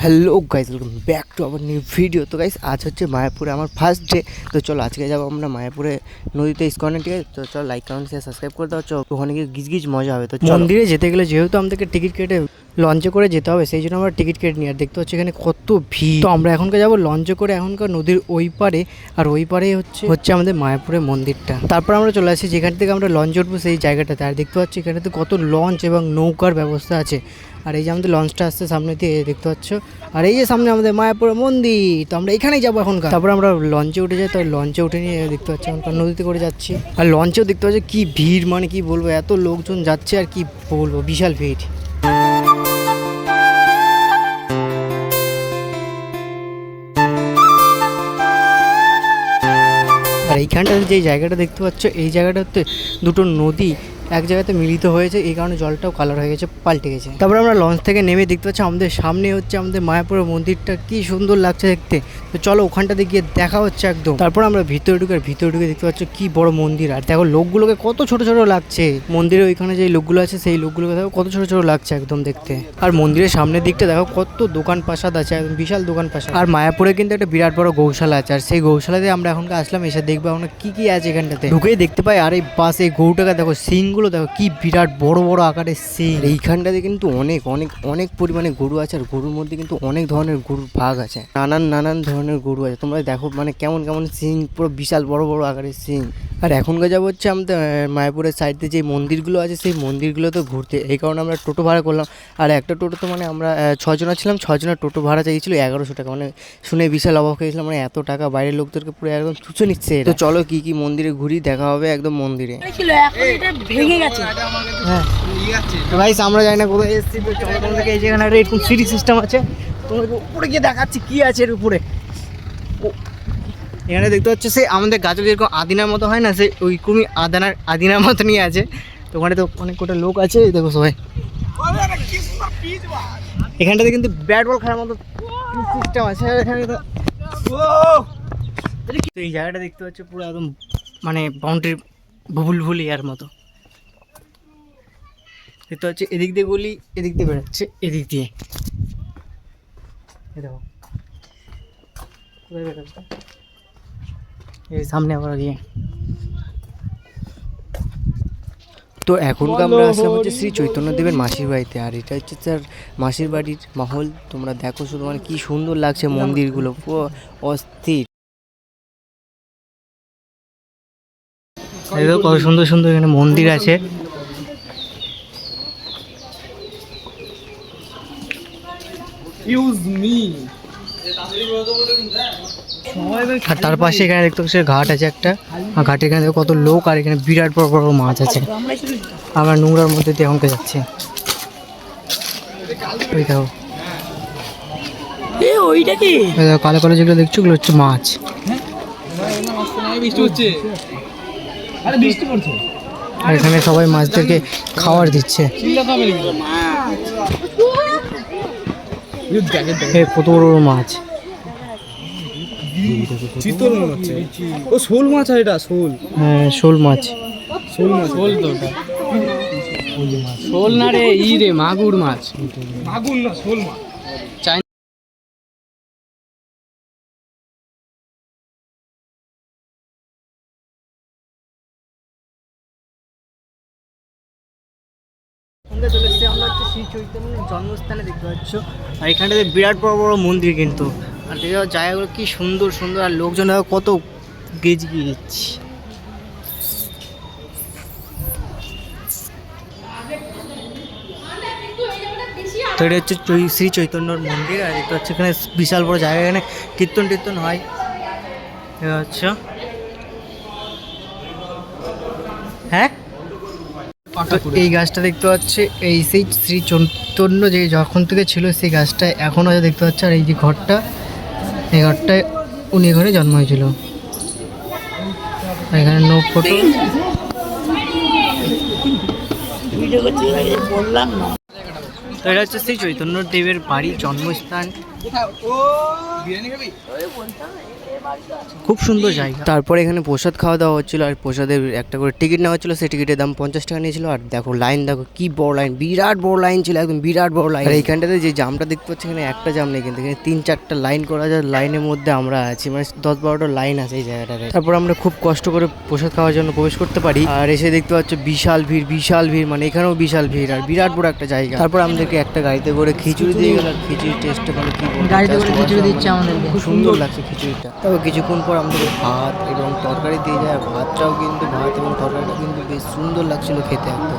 Hello guys, welcome back to our new video. তো guys আজ হচ্ছে মায়াপুরে আমার ফার্স্ট ডে। তো চলো আজকে যাবো আমরা মায়াপুরে নদীতে ইস্কনে, ঠিক আছে? তো চলো লাইক কমেন্ট শেয়ার সাবস্ক্রাইব করে দাও। চলো ওখানে গিয়ে গিজ মজা হবে। তো মন্দিরে যেতে গেলে যেহেতু আমাদেরকে টিকিট কেটে লঞ্চে করে যেতে হবে, সেই জন্য আমরা টিকিট কেটে নিই। আর দেখতে পাচ্ছি এখানে কত ভিড়। তো আমরা এখনকার যাবো লঞ্চে করে এখনকার নদীর ওই পারে, আর ওই পারেই হচ্ছে আমাদের মায়াপুরের মন্দিরটা। তারপর আমরা চলে আসি যেখান থেকে আমরা লঞ্চ উঠবো সেই জায়গাটাতে। আর দেখতে পাচ্ছি এখানে তো কত লঞ্চ এবং নৌকার ব্যবস্থা আছে। আর এই যে আমাদের লঞ্চটা আসছে সামনে দিয়ে, দেখতে পাচ্ছ। আর এই যে সামনে আমাদের মায়াপুরের মন্দির। তো আমরা এখানেই যাবো এখনকার। তারপর আমরা লঞ্চে উঠে যাই। তো লঞ্চে উঠে নিয়ে দেখতে পাচ্ছি এখনকার নদীতে করে যাচ্ছি। আর লঞ্চেও দেখতে পাচ্ছি কি ভিড়, মানে কি বলবো, এত লোকজন যাচ্ছে আর কি বলবো, বিশাল ভিড়। আর এইখানটাতে যে জায়গাটা দেখতে পাচ্ছ, এই জায়গাটাতে দুটো নদী এক জায়গাতে মিলিত হয়েছে, এই কারণে জলটাও কালার হয়ে গেছে, পাল্টে গেছে। তারপরে আমরা লঞ্চ থেকে নেমে দেখতে পাচ্ছি আমাদের সামনে হচ্ছে আমাদের মায়াপুরের মন্দিরটা, কি সুন্দর লাগছে দেখতে। তো চলো ওখানটাতে গিয়ে দেখা হচ্ছে একদম। তারপর আমরা ভিতরে ঢুকে দেখতে পাচ্ছ কি বড় মন্দির। আর দেখো লোকগুলোকে কত ছোট ছোট লাগছে। মন্দিরের ওইখানে যে লোকগুলো আছে সেই লোকগুলোকে দেখো কত ছোট ছোট লাগছে একদম দেখতে। আর মন্দিরের সামনের দিকটা দেখো কত দোকান প্রাসাদ আছে, একদম বিশাল দোকান প্রাসাদ। আর মায়াপুরে কিন্তু একটা বিরাট বড় গৌশালা আছে। আর সেই গৌশালাতে আমরা এখনকার আসলাম, এসে দেখবো আমরা কি আছে এখানটাতে। ঢুকেই দেখতে পাই আর এই বাস এই গরুটাকে দেখো, সিংগুলো দেখো কি বিরাট বড় বড় আকারের সিং। এইখানটাতে কিন্তু অনেক অনেক অনেক পরিমাণে গরু আছে। আর গরুর মধ্যে কিন্তু অনেক ধরনের গরুর ভাগ আছে, নানান ধরনের গরু আছে। তোমরা দেখো মানে কেমন কেমন সিং, পুরো বিশাল বড় বড় আকারের সিং। আর এখনকার যাবো হচ্ছে আমাদের মায়াপুরের সাইডে যে মন্দিরগুলো আছে সেই মন্দিরগুলো তো ঘুরতে, এই কারণে আমরা টোটো ভাড়া করলাম। আর একটা টোটো তো মানে আমরা 6 জনা ছিলাম, 6 জনের টোটো ভাড়া চাইছিল 1100 টাকা। মানে শুনে বিশাল অবাক হয়েছিলাম, মানে এত টাকা বাইরের লোকদেরকে পুরো একদম তুচ্ছ নিচ্ছে। তো চলো কি মন্দিরে ঘুরি, দেখা হবে একদম মন্দিরে। ভেঙে গেছে। হ্যাঁ ভাই, আমরা জানি না কোথায় এসেছি। তো চলো তোমাদেরকে এই যেখানে এরকম সিঁড়ি সিস্টেম আছে, তোমাদেরকে উপরে গিয়ে দেখাচ্ছি কি আছে এর উপরে। এখানে দেখতে হচ্ছে সে আমাদের গাছে যেরকম আদিনার মতো হয় না, সে ওইরকমই আদিনার মতো নিয়ে আছে। তো ওখানে তো অনেক কটা লোক আছে, দেখো সবাই। এখানটাতে কিন্তু ব্যাট বল খেলার মতো সিস্টেম আছে এখানে। তো এই জায়গাটা দেখতে পাচ্ছ পুরো একদম মানে বাউন্ডারি ভুলিয়ার মতো দেখতে হচ্ছে। এদিক দিয়ে গলি, এদিক দিয়ে বেরোচ্ছে, এদিক দিয়ে দেখো কোথায় বেরোচ্ছে, এই সামনে আবার গিয়ে। তো এখনকার আমরা আসলাম হচ্ছে শ্রী চৈতন্যদেবের মাসির বাড়িতে। আর এটা হচ্ছে তার মাসির বাড়ির মহল। তোমরা দেখো শুধু, মানে কি সুন্দর লাগছে মন্দিরগুলো, পুরো অস্থির। কত সুন্দর সুন্দর এখানে মন্দির আছে। আর তার পাশে এখানে দেখতে পাচ্ছি ঘাট আছে একটা, আর ঘাটের এখানে কত লোক। আর এখানে বিরাট বড় বড় মাছ আছে। আমরা নোংরার মধ্যে দিয়ে এখনকে যাচ্ছি। ওই দেখো ওইটা কি কালো কালো যেগুলো দেখছো, ওগুলো হচ্ছে মাছ। আর এখানে সবাই মাছদেরকে খাবার দিচ্ছে। কত বড় বড় মাছ, চিতল মনে হচ্ছে। ও শোল মাছ, আর এটা শোল। হ্যাঁ শোল মাছ। শোল মাছ, শোল তো ওটা। শোল না রে, রে মাগুর মাছ। মাগুর না, শোল মাছ। আমরা চলে এসেছি, আমরা হচ্ছে শ্রী চৈতন্যের জন্মস্থানে দেখতে পাচ্ছ। আর এখানটাতে বিরাট বড় বড় মন্দির কিন্তু। আর দেখো জায়গাগুলো কি সুন্দর সুন্দর। আর লোকজন কত গেজ গিয়েছি। তো এটা হচ্ছে শ্রী চৈতন্যর মন্দির। আর এটা হচ্ছে এখানে বিশাল বড় জায়গা, এখানে কীর্তন হয়। এটা হচ্ছে হ্যাঁ, এই গাছটা দেখতে পাচ্ছে, এই সেই শ্রী চৈতন্য যে যখন থেকে ছিল সেই গাছটা এখনও দেখতে পাচ্ছে। আর এই যে ঘরটা, এই ঘরটায় উনি এখানে জন্ম হয়েছিল। এখানে নো ফটো। তো এটা হচ্ছে শ্রী চৈতন্যদেবের বাড়ি, জন্মস্থান। খুব সুন্দর জায়গা। তারপরে এখানে প্রসাদ খাওয়া দাওয়া হচ্ছিল, আর প্রসাদের একটা করে টিকিট নেওয়া হচ্ছিল। সেই টিকিটের দাম 50 টাকা নিয়েছিল। আর দেখো লাইন, দেখো কি বড় লাইন, বিরাট বড় লাইন ছিল, একদম বিরাট বড় লাইন। আর এইখানটাতে যে জামটা দেখতে পাচ্ছি, এখানে একটা জাম নেই, কিন্তু এখানে 3-4টা লাইন করা যায়। লাইনের মধ্যে আমরা আছি, মানে 10-12টা লাইন আছে এই জায়গাটাতে। তারপর আমরা খুব কষ্ট করে প্রসাদ খাওয়ার জন্য প্রবেশ করতে পারি। আর এসে দেখতে পাচ্ছ বিশাল ভিড়, বিশাল ভিড়, মানে এখানেও বিশাল ভিড়, আর বিরাট বড় একটা জায়গা। তারপর আমাদেরকে একটা গাড়িতে করে খিচুড়ি দিয়ে গেল। আর খিচুড়ি টেস্টটা মানে কি বলবো, গাড়িতে করে খিচুড়ি দিচ্ছে আমাদেরকে। খুব সুন্দর লাগছে খিচুড়িটা। তবে কিছুক্ষণ পর আমাদের ভাত এবং তরকারি দিয়ে যায়। আর ভাতটাও কিন্তু, ভাত এবং তরকারিটা কিন্তু বেশ সুন্দর লাগছিল খেতে একদম।